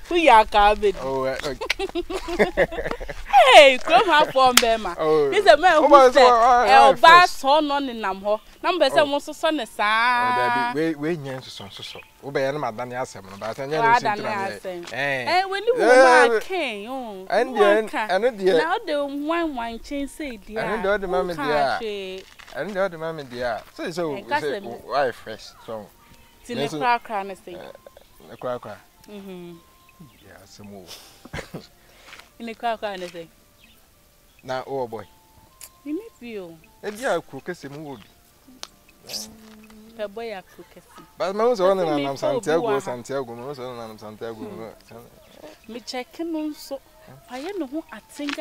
Who ya cabin? Oh, hey, come up from Bema. He's a man who said, "I'll bass on in Namho." Number some was son is sad. We yes, so. Obey and Madame Yassam, but I know. Eh, when you came, oh, and now the wine chain say, dear, and the other mamma, dear, and the other mamma, dear. So, why fresh? So, Tina Crack, I say, a crack. Yeah, some more. In a crack, I say. Now, oh boy, you need you. And yeah, cook a sim. The boy, I cook. But most on Santiago, Santiago. Me checking on so. I know who I think.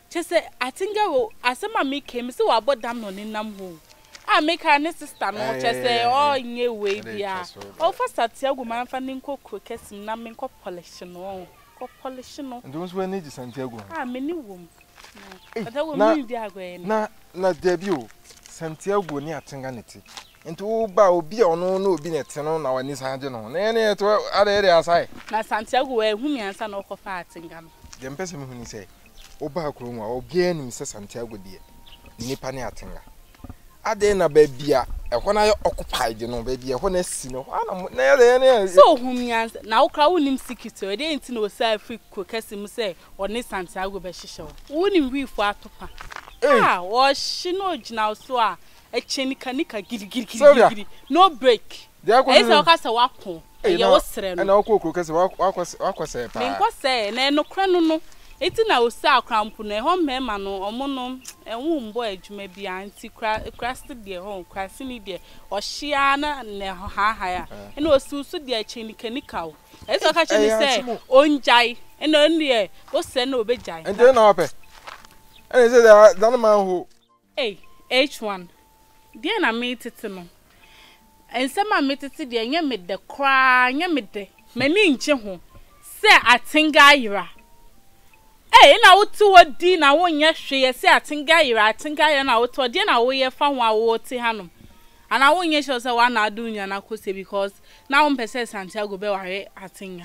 Just say, I think I will. As some of me came, so I bought them on in Namho. I make her sister, no, just say, oh, in your way, dear. Oh, for Santiago, man, finding cook, kissing, numbing, polishing, oh, polishing. And those were needed Santiago. Ah, many women. But I will not be a not debut. Santiago near Tanganity. And to bow be or no be at Tenon or Nis Hagenon. Any to other areas I. Now Santiago, where whom you answer no for fighting. The person who say, Oba Kruma or Bien, Mrs. Santiago dear. Nipania Tinga. Adena baby, when I occupied, you know, baby, when I see no one. So, whom you answer now, crowd him secretary, they ain't no self free cook as him say, or Nis Santiago Beshisho. Wouldn't we for Papa? Ah, was she no now so a chenica giddy, no break. There was a wapon, and you was and I'll cook as walk was say, no crano. It's now sour crampon, home memano, or mono, and womb boy, you may be auntie crusted dear home, crassing dear, or Shiana and ha higher, and was so dear chenica. As I catch say, own jai, and only was send no bed jai. And then up. And is it that man who? Eh, H1. Dear, I meet it to know. And some I met it to the young mid the cry, young mid many in Chihu. Say, I think I. Eh, now to a din, I won't yet say, I think I think I and I to a dinner away found our water hanum. And I won't yet show the one I do, and I could say because now I'm possessed Santiago Bell, I think.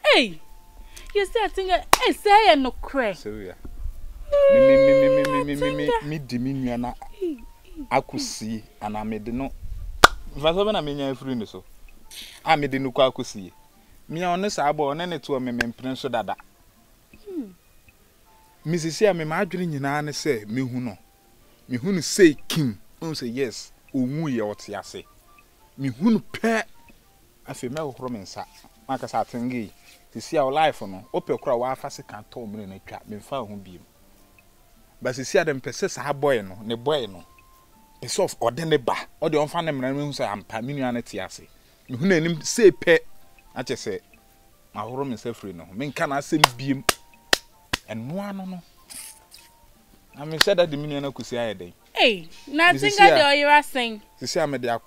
Hey. You say I think I say no cray. So yeah. Me diminiana. I could see and I made no. Vasoven I mean free so. I made the nuka could see. Me honest I born any to a mem prince dada. Mrs. Me margarine in an say me who no. Me who say Kim. Don't say yes. Umu ye what ya say. Me who pet a female romancer. Marcus Atingi. To see our life on Opel Crow, our fast can't tell me in a trap, been found whom beam. But to see them possess a boy no, ne boy no. The soft or then the bar, or the unfound them and say I'm Paminianity. I say, you name say pet. I just say, my room is free no. Men can I say beam and one no. I mean, said that the million could say a day. Hey, nothing I do, you are saying. To see I'm a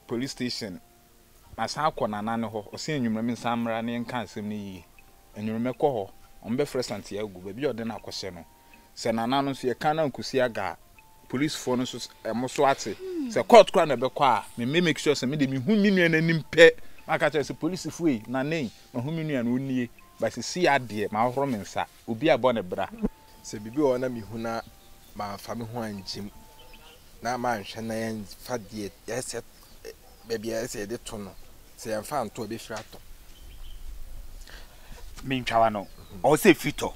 police station. As how can I know or seeing you remember some running and cancer me, and you remember call on be fresh Santiago, baby, or then I question. Send an announce your cannon could see a guy. Police phones a moswati. Say court crown a bequa, may make sure some medium whom you and impet. I catch as a police free, na name, or whom you and only, but to see a dear, my romance, will be a bonnet bra. Say, be on a mihuna, my family one Jim. Now, man, Shannon, fat dear, yes, baby, I said the tunnel. Say I'm found to be frato. Mean Chawano, or say fito.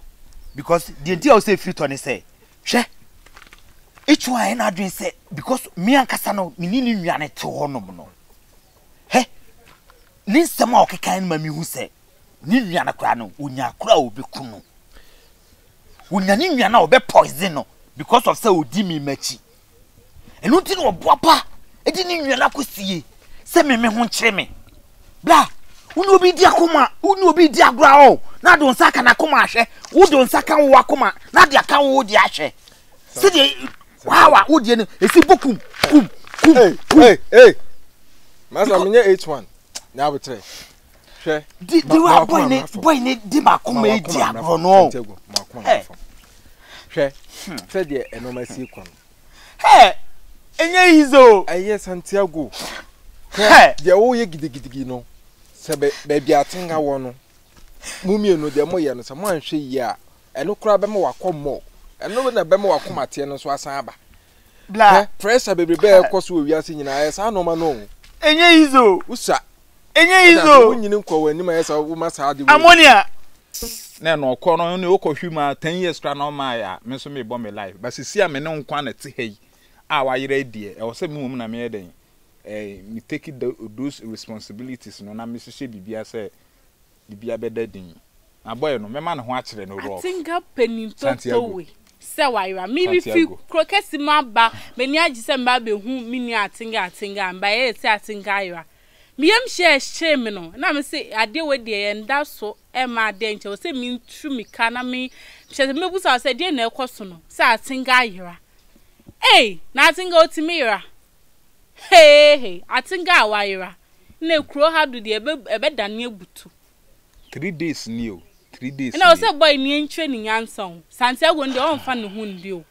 Because the idea say fito and say, she each one I dream say, because me and Cassano, meaning you are to honomo. He Nin some of kind mammy who say, Niniana crano, unya crow be kuno. Unya now be poison because of so dimmy mechi. And what did papa? It didn't you like to see. Send me won't cheme. Blah, who no be diakuma, who no be diagrao, not don't sack and akomashe, who don't sack and wakuma, not the account would yashe. City, wow, would you see bokum, hey, Master, H1. Now we try. Did you are boy, dima come diagro no. hwe said the enormous kon Hey, enye izo. Aye Santiago. Hey, the wo ye gidigidigi no. Se baby atenga wo no. Mumie no de moye no se mo anhwe yi a. Eno kura be mo wakommo. Eno na be mo wakomate no so asan aba. Bla. Pressure bebrebe ekoso wiase nyina aye sa no ma no. Enye izo. Usa. Enye izo. Wo nyine nkwa wani ma yesa wo ma sa de. Ammonia. Na no kọ no ne okọhwima 10 years kra na ma ya me so me bo me life but sisi a me ne nkwa na te hei a wa yere die e wo se me mum na me den me take those responsibilities no na me hye bibia se bibia beda din na boy no me ma ne ho a kire no ro Atinga peninto towe se wa ira mi bi fi krokesi ma ba me ni agi se mba be hu mi ni atinga mba ye se atinga ira miyam share me no na me say ade we de ye nda so e ma de nche o say mi ntu mi ka na me she me busa say de na ekoso no say atinga ayira na atinga otimi ira atinga awayira na ekuro ha do de ebe dane ebutu 3 days ni o 3 days na o say boy ni entwe ni nyanson Santiago ndi o mfa ne hu ndi o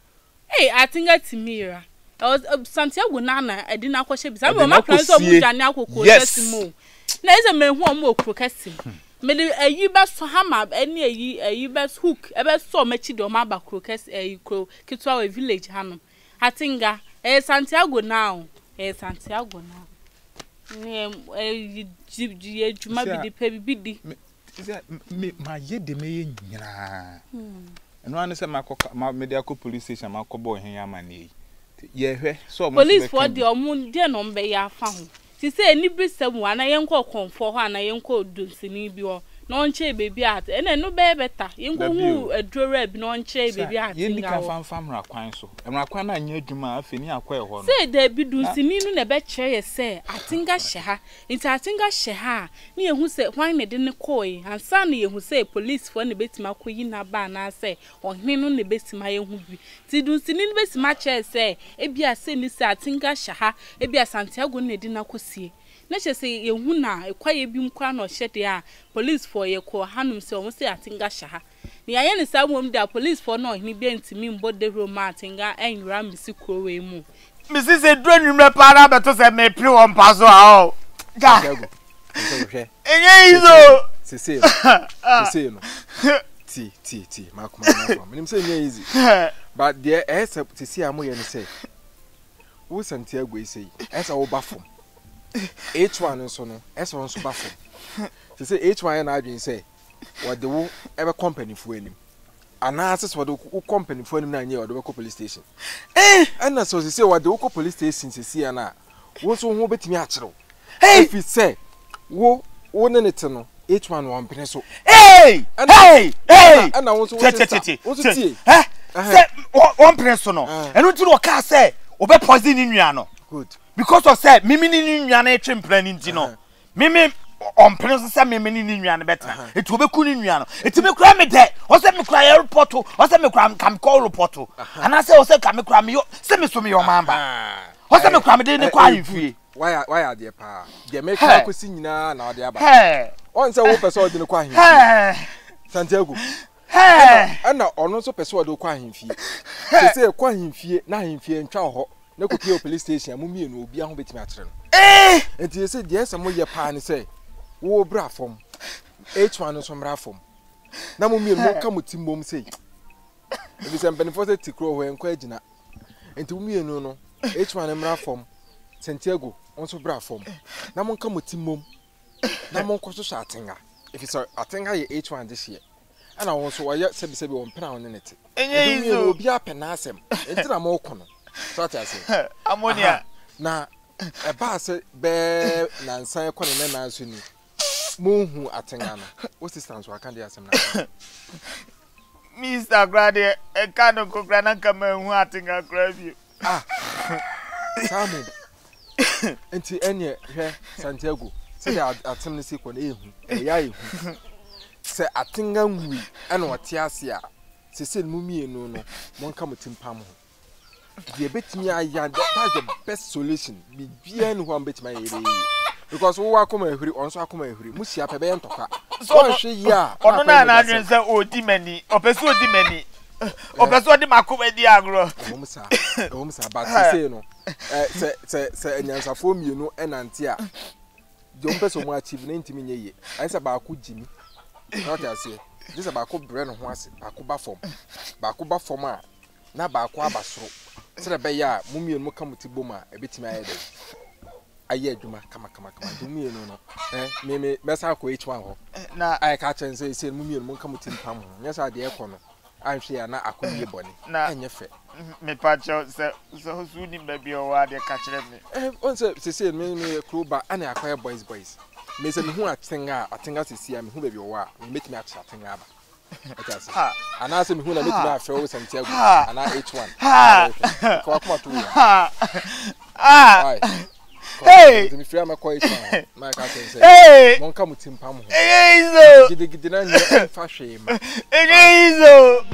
atinga timira Santiago na edina kwhye bisa me ma plan so mu jane akoko tesimo na eze me hu o okro kesi me de ayi ba so hama eni ayi ba hook e be so machi de o ma ba kro kesi ayi kro kitwa we village hano atinga Santiago now Santiago now ne ji juma bi de pe bibidi me ma ye de me nyina eno an se ma media ko police station ma ko boy hen ya mani ye hwe so mo police for the omun de no mbe ya fa ho ti se ni brisem wa na yenko konfo ho ana yenko donsini bi o no nche bebi at ene no be beta yenko hu adrora bi no nche bebi at ye ni ka fam ra kwan so emra kwan na anya adwuma afeni akwa e ho no se da bi donsini nu na be kire ye se atinga hye ha nti atinga hye ha ni yehu se hwan ne de ne koi ansa na yehu se police for ne betima koyi na ba na se ohne no ne betima yehu bi ti donsini ne betima kire se ebia se ni se atinga hye ha ebia Santiago ne de na kosie na chese yehu na ekwaye bi nkwa na ohye a police for ye ko hanum se o se atinga hye ha ni aye ne samom da police for no ohne bi ntimi mbo de roma atinga enra misi krowe mu misi se dro nwumre para beto se me pri won paso a o ga enye izo sese no ti makoma na minim se enye easy but there esa sese amoye ne se wo Santiago ise esa wo bafom H1 nso no esa won so bafom sese H1 na adwin se what the wo ebe company fu anim ana assess what the company fu anim na anye what the police station ana so sese what the police station sese na wo so ho betimi a kire if you say wo ne ne te no H1 one pene so ana wo so wo tie say one pene so no enu ti no ka say obe poison ni nua no good because of say mimi ni nua na etwempra ni nti no mimi on prince say mimi ni nua na beta etu obeku ni nua no eti me kura me de o say me kura report o say me kura kam call report ana say o say kam kura me yo say me so me yo mamba o say me kura me de ne kwa yifie why are there pa de me kura ko si nyina na o de aba on say wo person de ne kwa ahemfie Santiago ana ono so person de kwa ahemfie say kwa ahemfie na ahemfie ntwa ho na ko pie police station amumie no obi aho betimi akere no enti say de say mo ye pa ne say wo bra fom H1 no so mra fom na mumie no ka mutim bom say ebi se mpenifo say tikro ho enko agina enti mumie no H1 mra fom Santiago on so bra fom na mon ka mutim bom na mon ko so atenga if it's atenga ye H1 this year ana won so waye sebi won pena on net enye izo obi apena asem enti na mo ko no so ati ase ammonia na e ba se be na nsan ko ne na so ni Muhu atenga no. What is stand so I can't hear some now. Mr. Grade, e kanu kokra na kama hu atenga krabi. Samu. Enti enye hwe Santiago. Se ya atem ne sekon ehu. Ya ehu. Se atenga nwi ena wote ase a. Se mu mienu no. Monka mutimpa mo. The betimi aya that's the best solution. Bi bia no ho betimi ayere. Because we are coming here, on so come here. Musia pebe entoka. So hwe ya. Ono na adwen se odi mani, opesu odi mani. obeso di makoma di agro Wom sa but say no se enyansafo mienu enante a Jom peso mo achieve na ntimi nye ye ansa ba ko jimi na what I say this ba ko bre no ho ase ba ko ba fom a na ba ko abasoro se be ya mo mienu mo kamuti boma ebetimi ayede aye adwuma kama do mienu no me mesa ko H1 ho na ai ka chen say mo mienu mo kamuti mpam ho nyesa de ekọ no anhwe ya na akoye boni enye fe me pacho se so ni baby o wa de ka kire me on se me kluba ana akoye boys me se me hu atenga sisi a me hu baby o wa me metimi a atenga aba etase ana se me hu na metimi a fe o Santiago ana H1 ko akoma to ya hey me free am ko H1 my ka say mon ka mutim pam ho izo gidi na nya fa hwe ma izo